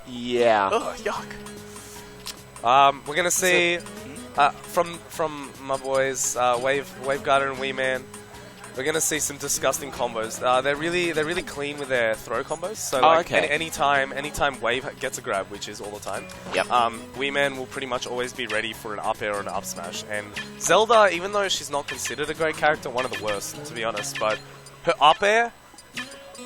Yeah. Yuck. We're gonna see from my boys, Waveguider and Wiiman. We're gonna see some disgusting combos. They're really clean with their throw combos. So like anytime Wave gets a grab, which is all the time. Yep. Wiiman will pretty much always be ready for an up air or an up smash. And Zelda, even though she's not considered a great character, one of the worst to be honest, but her up air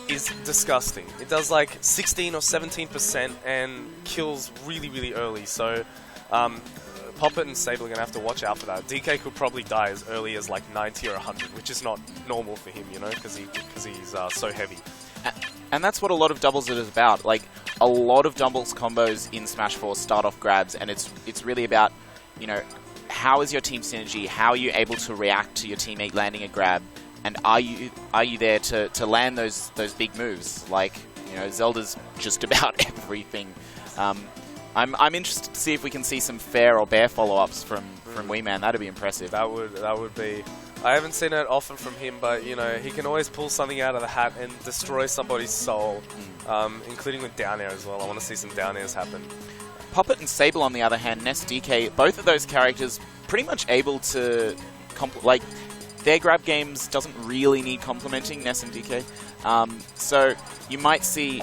is disgusting. It does like 16 or 17% and kills really early. So Poppt1 and Sable are going to have to watch out for that. DK could probably die as early as like 90 or 100, which is not normal for him, you know, because he's so heavy. And that's what a lot of doubles is about. Like, a lot of doubles combos in Smash 4 start off grabs, and it's really about, you know, how is your team synergy? How are you able to react to your teammate landing a grab? And are you there to land those big moves? Like, you know, Zelda's just about everything. I'm interested to see if we can see some fair or bear follow-ups from Wiiman. That'd be impressive. That would be. I haven't seen it often from him, but you know he can always pull something out of the hat and destroy somebody's soul, including with down air as well. I want to see some down airs happen. Poppt1 and Sable, on the other hand, Ness, DK, both of those characters pretty much able to like their grab games doesn't really need complementing, Ness and DK. So you might see,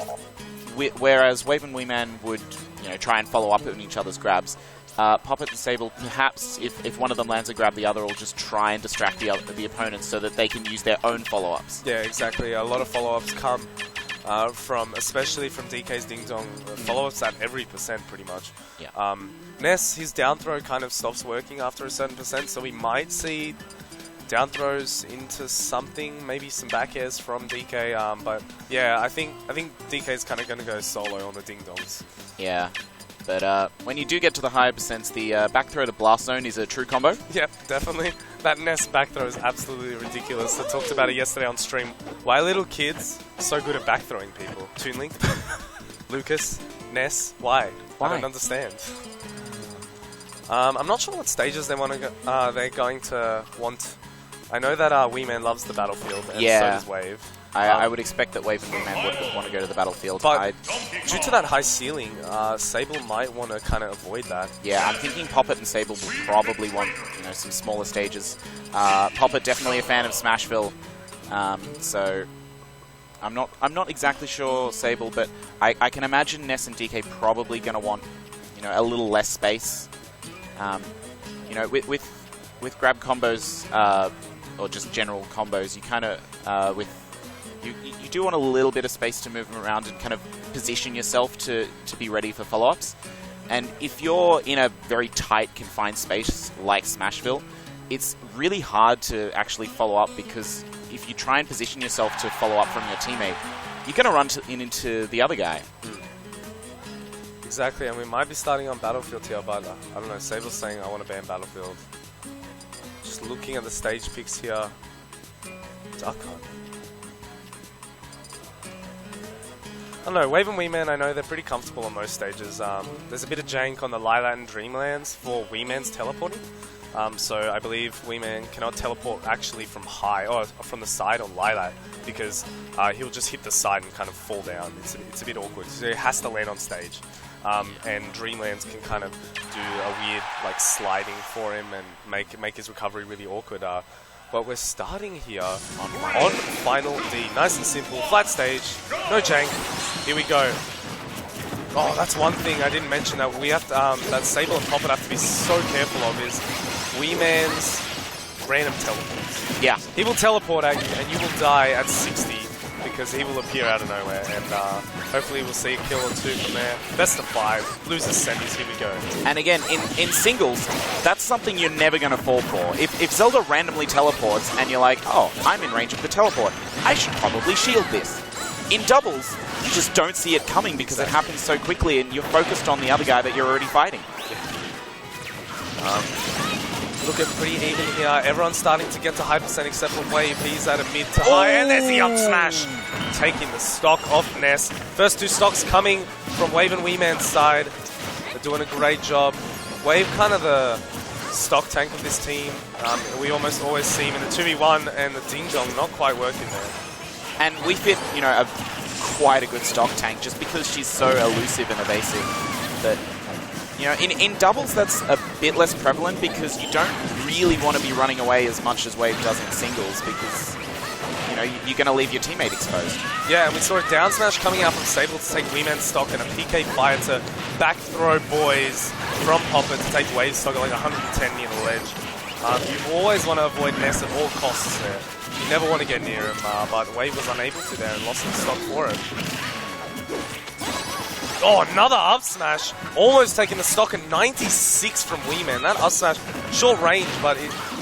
whereas Wave and Wiiman would, you know, try and follow up on each other's grabs, Poppt1 and Sable, perhaps if one of them lands a grab, the other will just try and distract the opponents so that they can use their own follow-ups. Yeah, exactly. A lot of follow-ups come especially from DK's Ding Dong, follow-ups at every percent pretty much. Yeah. Ness, his down throw kind of stops working after a certain percent, so we might see down throws into something, maybe some back airs from DK, but yeah, I think DK's kind of going to go solo on the Ding Dongs. Yeah, but when you do get to the higher percents, the back throw to Blast Zone is a true combo. Yep, definitely. That Ness back throw is absolutely ridiculous. I talked about it yesterday on stream. Why are little kids so good at back throwing people? Toon Link, Lucas, Ness, why? I don't understand. I'm not sure what stages they're going to want. I know that Wiiman loves the battlefield, and so does Wave. I would expect that Wave and Wiiman would want to go to the battlefield. But due to that high ceiling, Sable might want to kind of avoid that. Yeah, I'm thinking Poppt1 and Sable will probably want, you know, some smaller stages. Poppt1 definitely a fan of Smashville, so I'm not exactly sure Sable, but I can imagine Ness and DK probably going to want, you know, a little less space. You know, with grab combos or just general combos, you kind of you do want a little bit of space to move around and kind of position yourself to be ready for follow-ups. And if you're in a very tight, confined space like Smashville, it's really hard to actually follow up, because if you try and position yourself to follow up from your teammate, you're going to run into the other guy. Exactly, and we might be starting on Battlefield here, but I don't know, Sable's saying I want to ban Battlefield. Just looking at the stage picks here, Duck Hunt. I don't know, Wave and Wiiman, I know they're pretty comfortable on most stages. There's a bit of jank on the Lilat and Dreamlands for Wiiman's teleporting. So I believe Wiiman cannot teleport actually from high, or from the side on Lilat, because he'll just hit the side and kind of fall down. It's a bit awkward, so he has to land on stage. And Dreamlands can kind of do a weird like sliding for him and make his recovery really awkward. But we're starting here on Final D. Nice and simple, flat stage, no jank. Here we go. Oh, that's one thing I didn't mention that we have to, that Sable and Poppt1 have to be so careful of is Wiiman's random teleports. Yeah. He will teleport at you and you will die at 60 because he will appear out of nowhere, and hopefully we'll see a kill or two from there. Best of 5, loses semis, here we go. And again, in singles, that's something you're never going to fall for. If Zelda randomly teleports and you're like, oh, I'm in range of the teleport, I should probably shield this. In doubles, you just don't see it coming because it happens so quickly and you're focused on the other guy that you're already fighting. Looking pretty even here. Everyone's starting to get to high percent except for Wave. He's at a mid to high, and there's the up smash. Taking the stock off Ness. First 2 stocks coming from Wave and Wiiman's side. They're doing a great job. Wave kind of the stock tank of this team. We almost always see him in the 2v1, and the Ding Dong not quite working there. And we fit, you know, a quite a good stock tank just because she's so elusive and evasive. But, you know, in doubles that's a bit less prevalent because you don't really want to be running away as much as Wave does in singles because, you know, you're going to leave your teammate exposed. Yeah, and we saw a down smash coming out from Sable to take Wiiman's stock and a PK fire to back throw boys from Poppt1 to take Wave's stock at like 110 near the ledge. You always want to avoid Ness at all costs there. You never want to get near him, but Wave was unable to there and lost some stock for it. Oh, another up smash. Almost taking the stock at 96 from Wiiman. That up smash, short range, but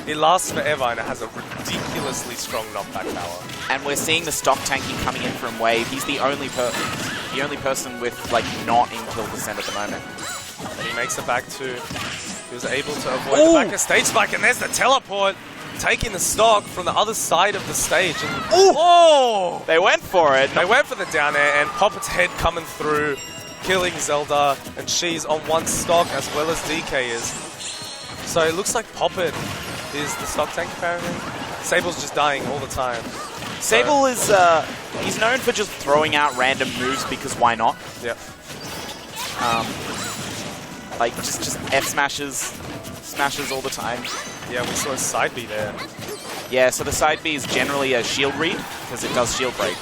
it lasts forever and it has a ridiculously strong knockback power. And we're seeing the stock tanking coming in from Wave. He's the only person with like not in kill percent at the moment. And he makes it back to... He was able to avoid the back of stage spike, and there's the teleport, taking the stock from the other side of the stage. And oh! They went for it. They went for the down air, and Poppt1's head coming through, killing Zelda, and she's on one stock as well as DK is. So it looks like Poppt1 is the stock tank apparently. Sable's just dying all the time. Sable is, he's known for just throwing out random moves because why not? Yep. Like, just F smashes all the time. Yeah, we saw a side B there. Yeah, so the side B is generally a shield read, because it does shield break.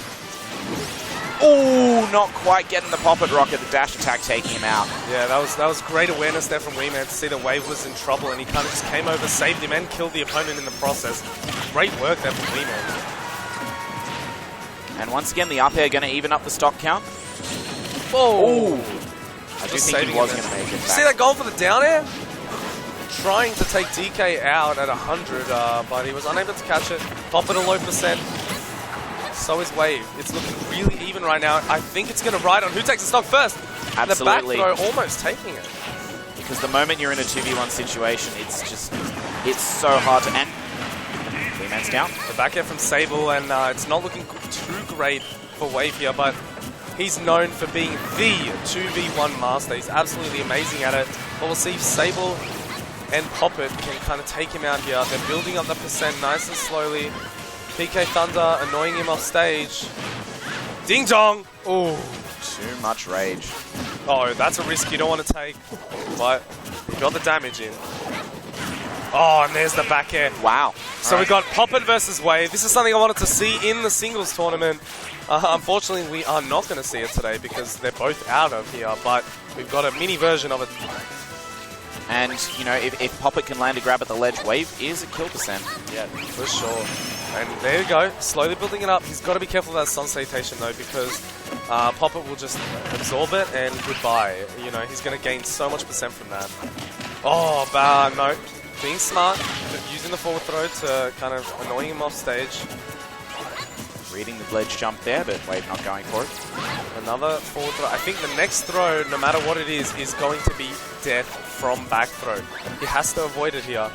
Oh, not quite getting the Poppt1 rocket, the dash attack taking him out. Yeah, that was great awareness there from Wiiman to see that Wave was in trouble, and he kind of just came over, saved him, and killed the opponent in the process. Great work there from Wiiman. And once again, the up air going to even up the stock count. Oh! I do think he was going to make it back. See that goal for the down air? Trying to take DK out at 100, but he was unable to catch it. Poppt1 a low percent. So is Wave. It's looking really even right now. I think it's going to ride on who takes the stock first. Absolutely. The back throw almost taking it. Because the moment you're in a 2v1 situation, it's so hard to... And Wiiman's down. The back air from Sable, and it's not looking too great for Wave here, but he's known for being the 2v1 master. He's absolutely amazing at it. But we'll see if Sable and Poppt1 can kind of take him out here. They're building up the percent nice and slowly. PK Thunder annoying him off stage. Ding dong! Oh, too much rage. Oh, that's a risk you don't want to take. But he got the damage in. Oh, and there's the back air. Wow. So we got Poppt1 versus Wave. This is something I wanted to see in the singles tournament. Unfortunately, we are not going to see it today because they're both out of here, but we've got a mini version of it. And, you know, if Poppt1 can land a grab at the ledge, Wave is a kill percent. Yeah, for sure. And there we go, slowly building it up. He's got to be careful of that Sun Salutation though, because Poppt1 will just absorb it and goodbye. You know, he's going to gain so much percent from that. Oh, no. Being smart, using the forward throw to kind of annoying him off stage. Reading the ledge jump there, but Wave not going for it. Another forward throw. I think the next throw, no matter what it is going to be death from back throw. He has to avoid it here.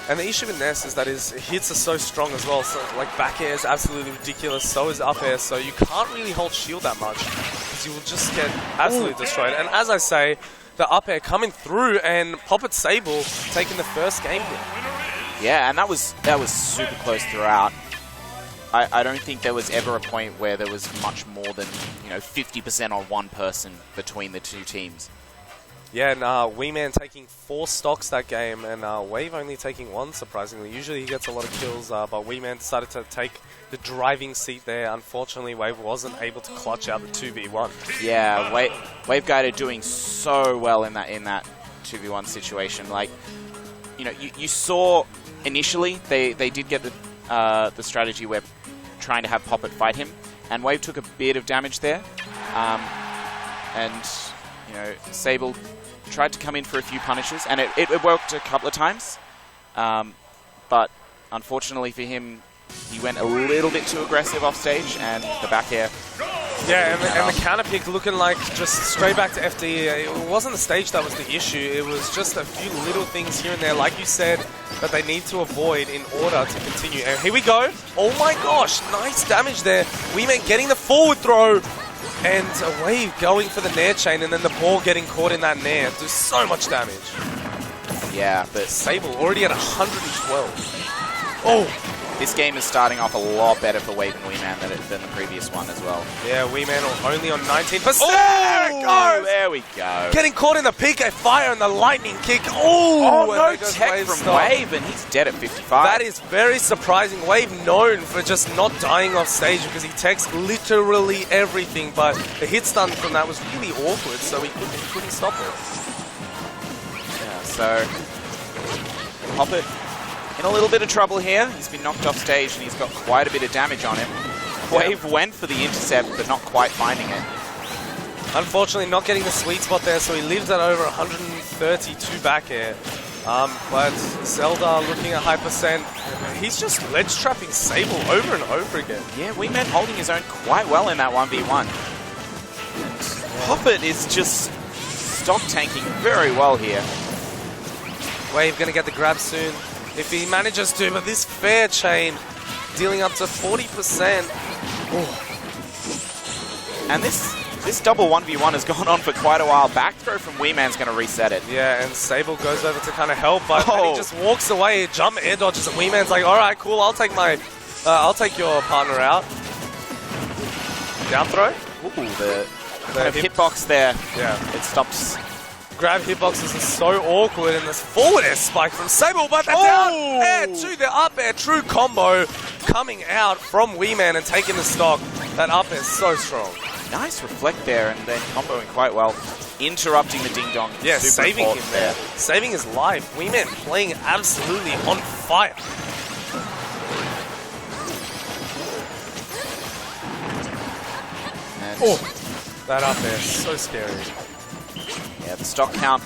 And the issue with Ness is that his hits are so strong as well. So, like, back air is absolutely ridiculous, so is up air, so you can't really hold shield that much because you will just get absolutely destroyed. And as I say, the up air coming through and Poppt1 Sable taking the first game here. Yeah, and that was super close throughout. I don't think there was ever a point where there was much more than, you know, 50% on one person between the two teams. Yeah, and Wiiman taking 4 stocks that game, and Wave only taking 1, surprisingly. Usually he gets a lot of kills, but Wiiman decided to take the driving seat there. Unfortunately, Wave wasn't able to clutch out the 2v1. Yeah, Waveguider doing so well in that 2v1 situation. Like, you know, you saw initially they did get the strategy where trying to have Poppt1 fight him, and Wave took a bit of damage there, and you know, Sable tried to come in for a few punishes, and it worked a couple of times, but unfortunately for him, he went a little bit too aggressive off stage, and the back air. Yeah, and the counter pick looking like just straight back to FD. It wasn't the stage that was the issue. It was just a few little things here and there, like you said, that they need to avoid in order to continue. And here we go. Oh my gosh, nice damage there. Wiiman getting the forward throw. And a Wave going for the nair chain, and then the ball getting caught in that nair. Does so much damage. Yeah, but Sable already at 112. Oh, This game is starting off a lot better for Wave and Wiiman than the previous one as well. Yeah, Wiiman only on 19%. Oh, there it goes! There we go. Getting caught in the PK fire and the lightning kick. Oh, no tech from Wave, and he's dead at 55. That is very surprising. Wave known for just not dying off stage because he techs literally everything, but the hit stun from that was really awkward, so he couldn't stop it. Yeah, so Poppt1 in a little bit of trouble here. He's been knocked off stage and he's got quite a bit of damage on him. Wave went for the intercept, but not quite finding it. Unfortunately, not getting the sweet spot there, so he lives at over 132 back air. But Zelda looking at high percent. He's just ledge trapping Sable over and over again. Yeah, Wiiman holding his own quite well in that 1v1. Poppt1 is just stock tanking very well here. Wave gonna get the grab soon if he manages to, but this fair chain dealing up to 40%. Oh. And this double 1v1 has gone on for quite a while. Back throw from Wiiman's going to reset it. Yeah, and Sable goes over to kind of help, but then he just walks away, jump air dodges, and Wiiman's like, all right, cool, I'll take your partner out. Down throw. Ooh, the kind of hitbox there. Yeah, it stops. Grab hitboxes are so awkward, and this forward air spike from Sable, but the down air to the up air, true combo coming out from Wiiman and taking the stock. That up air is so strong. Nice reflect there, and then comboing quite well, interrupting the ding-dong. Yeah, saving him there. Saving his life. Wiiman playing absolutely on fire. And that up there, so scary. Yeah, the stock count.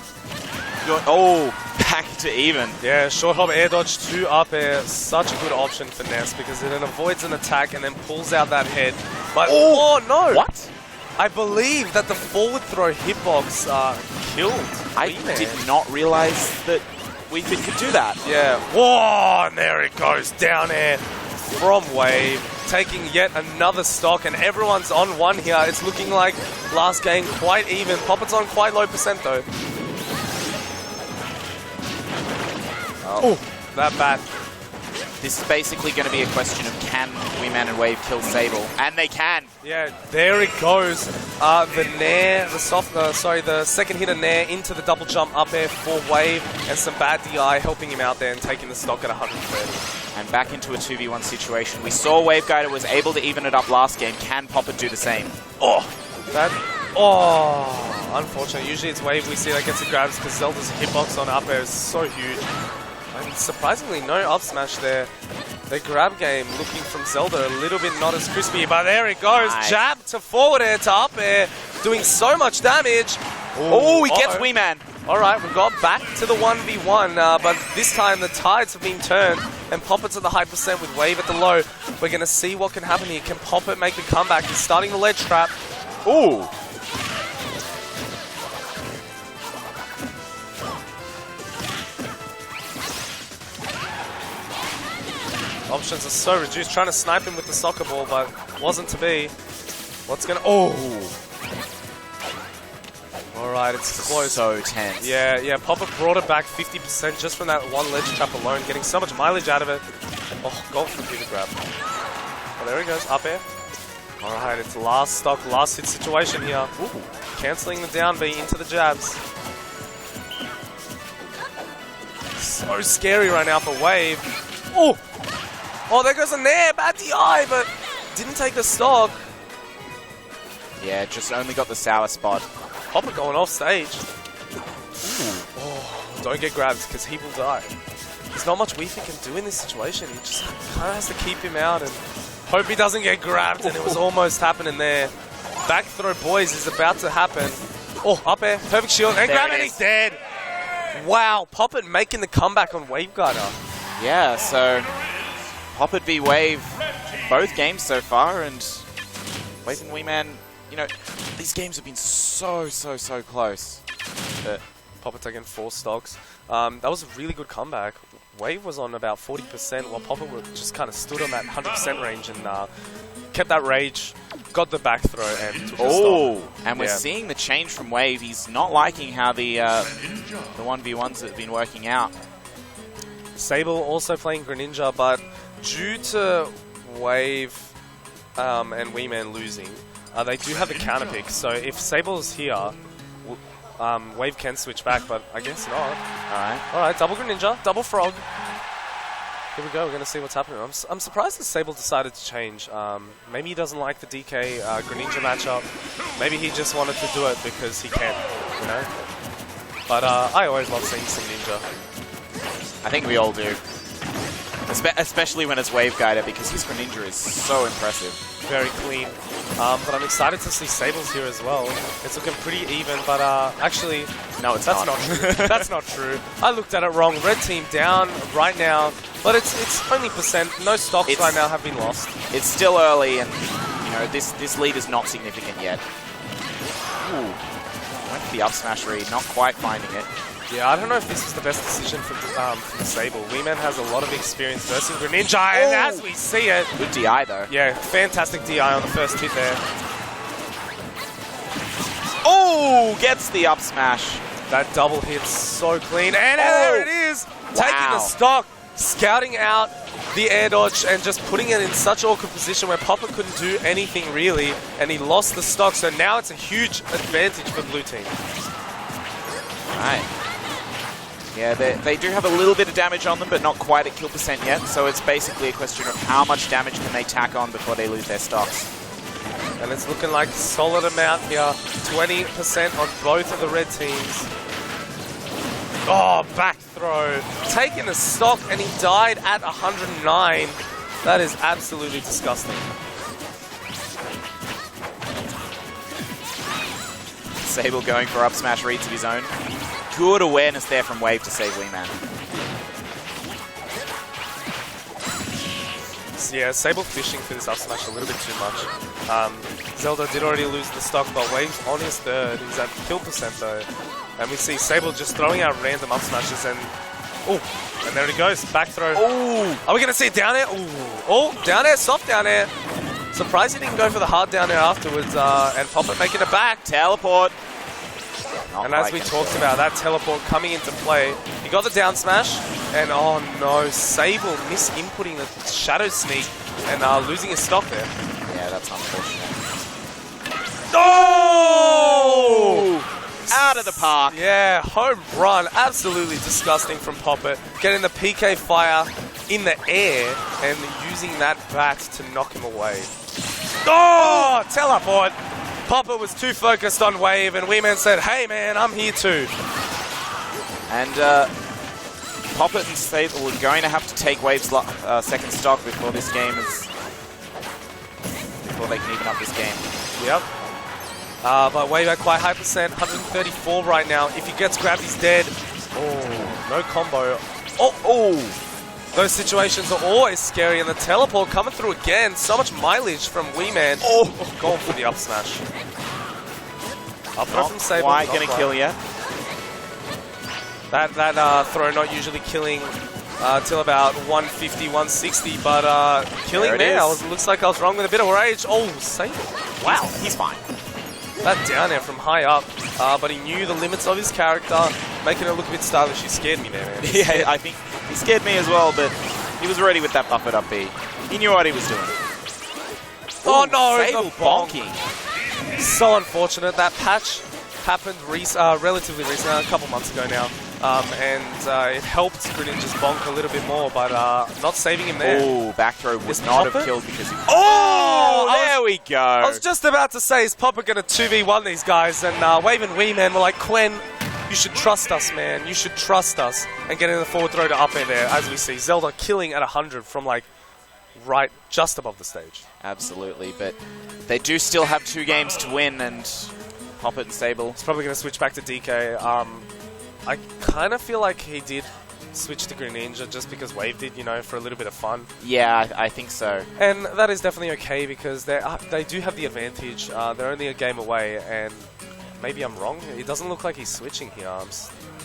Oh, back to even. Yeah, short hop air dodge to up air. Such a good option for Ness because it avoids an attack and then pulls out that head. But oh no! What? I believe that the forward throw hitbox killed I Wiiman. did not realize that Wiiman could do that. Yeah. Whoa, and there it goes. Down air from Wave. Taking yet another stock, and everyone's on one here. It's looking like last game quite even. Poppt1's on quite low percent though. Oh, that bat. This is basically going to be a question of can Wiiman and Wave kill Sable, and they can. Yeah, there it goes. The nair, the second hitter nair into the double jump up air for Wave, and some bad DI helping him out there and taking the stock at 130. And back into a 2v1 situation. We saw Waveguider was able to even it up last game. Can Poppt1 do the same? Unfortunately. Usually it's Wave we see that gets the grabs because Zelda's hitbox on up air is so huge. And surprisingly, no up smash there. The grab game looking from Zelda a little bit not as crispy, but there it goes. Nice. Jab to forward air to up air, doing so much damage. Oh, he gets Wiiman. All right, we've got back to the 1v1, but this time the tides have been turned, and Poppt1's at the high percent with Wave at the low. We're going to see what can happen here. Can Poppt1 make the comeback? He's starting the ledge trap. Ooh. Options are so reduced. Trying to snipe him with the soccer ball, but wasn't to be. What's going to... Oh! Alright, it's close. So tense. Yeah, Poppt1 brought it back 50% just from that one ledge trap alone, getting so much mileage out of it. Oh, golf computer grab. Oh, there he goes, up air. Alright, it's last stock, last hit situation here. Ooh, cancelling the down B into the jabs. So scary right now for Wave. Oh! Oh, there goes a nair, bad DI, but didn't take the stock. Yeah, just only got the sour spot. Poppt1 going off stage. Oh, don't get grabbed because he will die. There's not much Weefy can do in this situation. He just kind of has to keep him out and hope he doesn't get grabbed, and it was almost happening there. Back throw, boys, is about to happen. Oh, up air, perfect shield, and grab, and he's dead. Wow, Poppt1 making the comeback on Waveguider. Yeah, so Poppt1 v Wave, both games so far, and Wave and Wiiman, you know, these games have been so close. But Poppt1 taking 4 stocks. That was a really good comeback. Wave was on about 40%, while Poppt1 just kind of stood on that 100% range and kept that rage, got the back throw, and took the stock. And we're seeing the change from Wave. He's not liking how the 1v1s have been working out. Sable also playing Greninja, but due to Wave and Wiiman losing, they do have the counter pick. So if Sable's here, Wave can switch back, but I guess not. Alright, double Greninja, double Frog. Here we go, we're going to see what's happening. I'm surprised that Sable decided to change. Maybe he doesn't like the DK Greninja matchup. Maybe he just wanted to do it because he can, you know? But I always love seeing some Ninja. I think we all do. Especially when it's Waveguider, because his Greninja is so impressive. Very clean. But I'm excited to see Sable's here as well. It's looking pretty even, but actually... No, that's not true. That's not true. I looked at it wrong. Red team down right now, but it's only percent. No stocks right now have been lost. It's still early, and you know this lead is not significant yet. Ooh, went for the up smash read, not quite finding it. Yeah, I don't know if this was the best decision for Sable. Wiiman has a lot of experience versing Greninja, and as we see it... Good DI, though. Yeah, fantastic DI on the first hit there. Oh, gets the up smash. That double hit's so clean, and there it is! Taking the stock, scouting out the air dodge, and just putting it in such awkward position where Poppt1 couldn't do anything really, and he lost the stock, so now it's a huge advantage for blue team. Right. Yeah, they do have a little bit of damage on them, but not quite at kill percent yet, so it's basically a question of how much damage can they tack on before they lose their stocks. And it's looking like a solid amount here, 20% on both of the red teams. Oh, back throw, taking a stock, and he died at 109. That is absolutely disgusting. Sable going for up smash reads of his own. Good awareness there from Wave to save Wiiman. So yeah, Sable fishing for this up smash a little bit too much. Zelda did already lose the stock, but Wave's on his third. He's at kill percent though. And we see Sable just throwing out random up smashes and... Oh, and there he goes, back throw. Oh! Are we going to see it down air? Ooh. Oh, down air, soft down air. Surprised he didn't go for the hard down air afterwards, and Poppt1 making it back. Teleport. And as we talked about, that teleport coming into play, he got the down smash, and oh no, Sable misinputting the shadow sneak and losing his stock there. Yeah, that's unfortunate. Oh! Out of the park. Yeah, home run. Absolutely disgusting from Poppt1. Getting the PK fire in the air and using that bat to knock him away. Oh! Teleport! Poppt1 was too focused on Wave, and Wiiman said, hey man, I'm here too. And Poppt1 and Sable were going to have to take Wave's second stock before this game is... before they can even up this game. Yep. But Wave at quite high percent, 134 right now. If he gets grabbed, he's dead. Oh, no combo. Oh! Those situations are always scary, and the teleport coming through again. So much mileage from Wiiman. Oh, going for the up smash. Up throw from Sable. Quite going to kill yet. That throw not usually killing till about 150, 160, but killing now. Looks like I was wrong with a bit of rage. Oh, Sable. Wow, he's fine. That down air from high up, but he knew the limits of his character, making it look a bit stylish. He scared me there, man. Yeah, I think he scared me as well, but he was ready with that buffered up B. He knew what he was doing. Oh no, Sable bonking. So unfortunate. That patch happened relatively recently, a couple months ago now, and it helped Greninja's bonk a little bit more, but not saving him there. Oh, back throw would not have killed because he... Oh, there we go. I was just about to say, is Poppt1 going to 2v1 these guys? And Wave and Wiiman were like, Quen, you should trust us, man. You should trust us. And getting the forward throw to up air there, as we see. Zelda killing at 100 from like right just above the stage. Absolutely, but they do still have 2 games to win, and Poppt1 and Sable. He's probably going to switch back to DK. I kind of feel like he did switch to Greninja just because Wave did, you know, for a little bit of fun. Yeah, I think so. And that is definitely okay because they do have the advantage. They're only a game away, and maybe I'm wrong. It doesn't look like he's switching here. I'm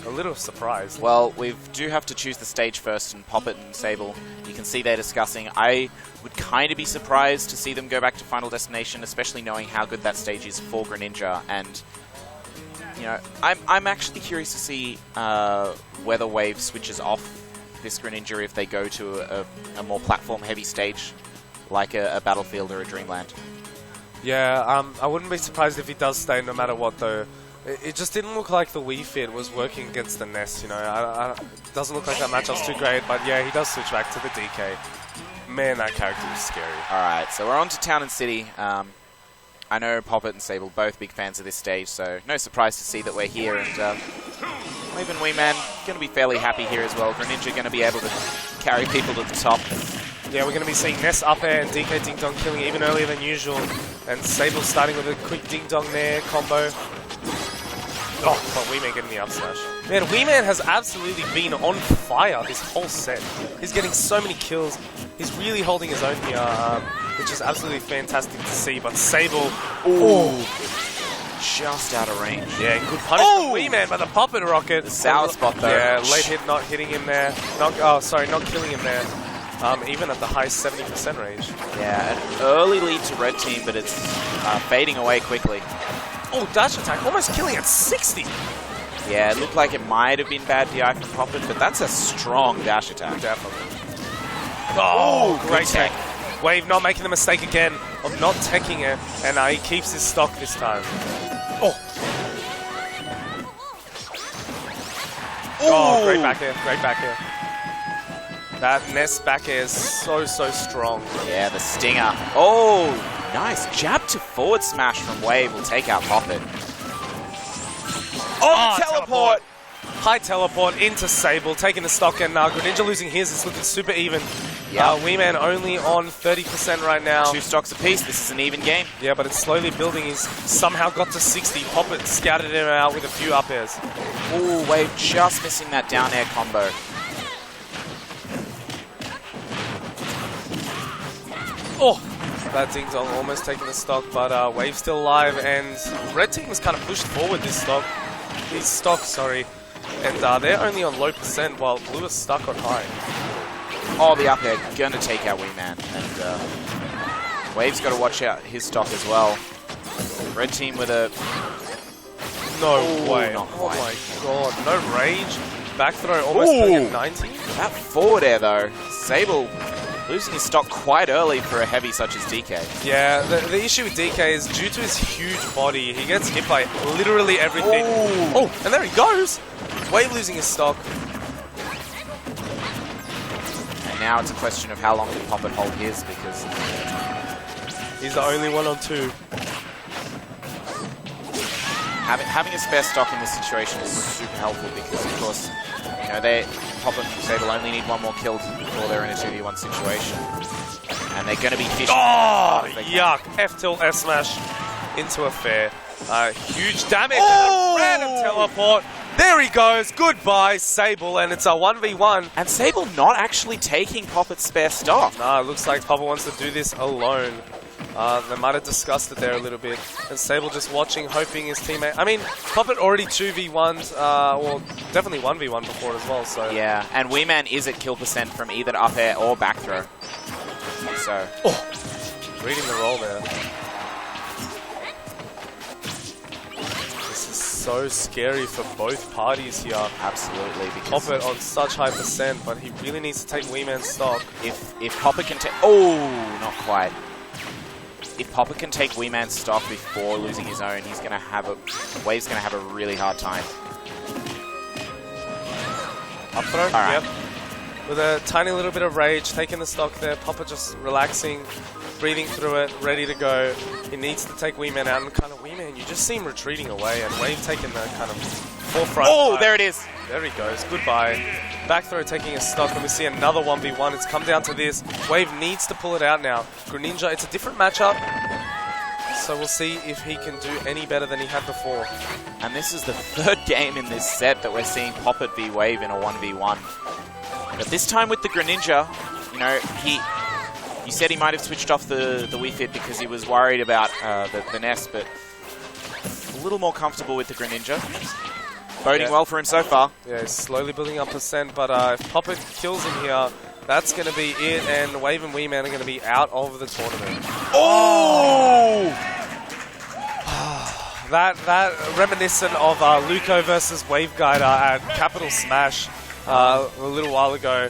a little surprised. Well, we do have to choose the stage first, and Poppt1 and Sable, you can see they're discussing. I would kind of be surprised to see them go back to Final Destination, especially knowing how good that stage is for Greninja, and you know, I'm actually curious to see whether Wave switches off this Greninja if they go to a more platform-heavy stage, like a Battlefield or a Dreamland. Yeah, I wouldn't be surprised if he does stay no matter what, though. It just didn't look like the Wii Fit was working against the Nest, you know. It doesn't look like that matchup's too great, but yeah, he does switch back to the DK. Man, that character is scary. Alright, so we're on to Town and City. I know Poppt1 and Sable both big fans of this stage, so no surprise to see that we're here. And even Wiiman going to be fairly happy here as well. Greninja going to be able to carry people to the top. Yeah, we're going to be seeing Ness up air and DK Ding Dong killing even earlier than usual. And Sable starting with a quick Ding Dong Nair combo. Oh, but Wiiman getting the up smash. Man, Wiiman has absolutely been on fire this whole set. He's getting so many kills. He's really holding his own here, which is absolutely fantastic to see. But Sable, ooh, just out of range. Yeah, good punish from Wiiman, but the Poppt1 rocket. The sour spot though. Yeah, late hit not hitting him there. Not killing him there. Even at the high 70% range. Yeah, an early lead to red team, but it's fading away quickly. Oh, dash attack, almost killing at 60. Yeah, it looked like it might have been bad DI from Poppt1, but that's a strong dash attack. Definitely. Oh, great tech. Wave not making the mistake again of not teching it, and he keeps his stock this time. Oh, great back air, great back air. That Nest back air is so strong. Yeah, the stinger. Oh, nice. Jab to forward smash from Wave will take out Poppt1. Oh, teleport! High teleport into Sable, taking the stock, and Greninja losing his. It's looking super even. Yeah. Wiiman only on 30% right now. 2 stocks apiece. This is an even game. Yeah, but it's slowly building. He's somehow got to 60. Poppt1 scouted him out with a few up airs. Ooh, Wave just missing that down air combo. Oh, that Ding Dong almost taking the stock, but Wave's still alive, and Red Team was kind of pushed forward this stock. And they're only on low percent while Blue is stuck on high. Oh, the up air gonna take out Wiiman, and Wave's got to watch out his stock as well. Red team with a... No way. Not Oh quite. my god. No range. Back throw almost putting him 90. That forward air though, Sable losing his stock quite early for a heavy such as DK. Yeah, the issue with DK is due to his huge body, he gets hit by literally everything. Ooh. Oh, and there he goes! Wave losing his stock. And now it's a question of how long can Poppt1 hold his, because he's the only one on 2. Having a spare stock in this situation is super helpful because, of course, you know, Poppt1 and Sable only need one more kill before they're in a 2v1 situation. And they're going to be fishing. Oh, yuck. F-tilt S-smash into a fair. Huge damage and a random teleport. There he goes. Goodbye, Sable, and it's a 1v1. And Sable not actually taking Poppt1's spare stock. Nah, it looks like Poppt1 wants to do this alone. They might have discussed it there a little bit. And Sable just watching, hoping his teammate... I mean, Poppt1 already 2v1'd, well, definitely 1v1 before as well, so... Yeah, and Wiiman is at kill percent from either up air or back throw. So... Oh! Reading the roll there. This is so scary for both parties here. Absolutely, because... Poppt1 on such high percent, but he really needs to take Wiiman's stock. If Poppt1 can take... Oh, not quite. If Poppt1 can take Wiiman's stock before losing his own, he's going to have a... Wave's going to have a really hard time. Up throw? Alright. Yep. With a tiny little bit of rage, taking the stock there. Poppt1 just relaxing, breathing through it, ready to go. He needs to take Wiiman out, and kind of Wiiman, you just see him retreating away, and Wave taking the kind of forefront. Oh, there it is! There he goes. Goodbye. Back throw taking a stock, and we see another 1v1. It's come down to this. Wave needs to pull it out now. Greninja, it's a different matchup, so we'll see if he can do any better than he had before. And this is the third game in this set that we're seeing Poppt1 v Wave in a 1v1. But this time with the Greninja, you know, you said he might have switched off the Wii Fit because he was worried about the Nest, but a little more comfortable with the Greninja. Boding well for him so far. Yeah, he's slowly building up percent, but if Poppt1 kills him here, that's going to be it, and Wave and Wiiman are going to be out of the tournament. Oh! That reminiscent of Luco versus Waveguider at Capital Smash. a little while ago.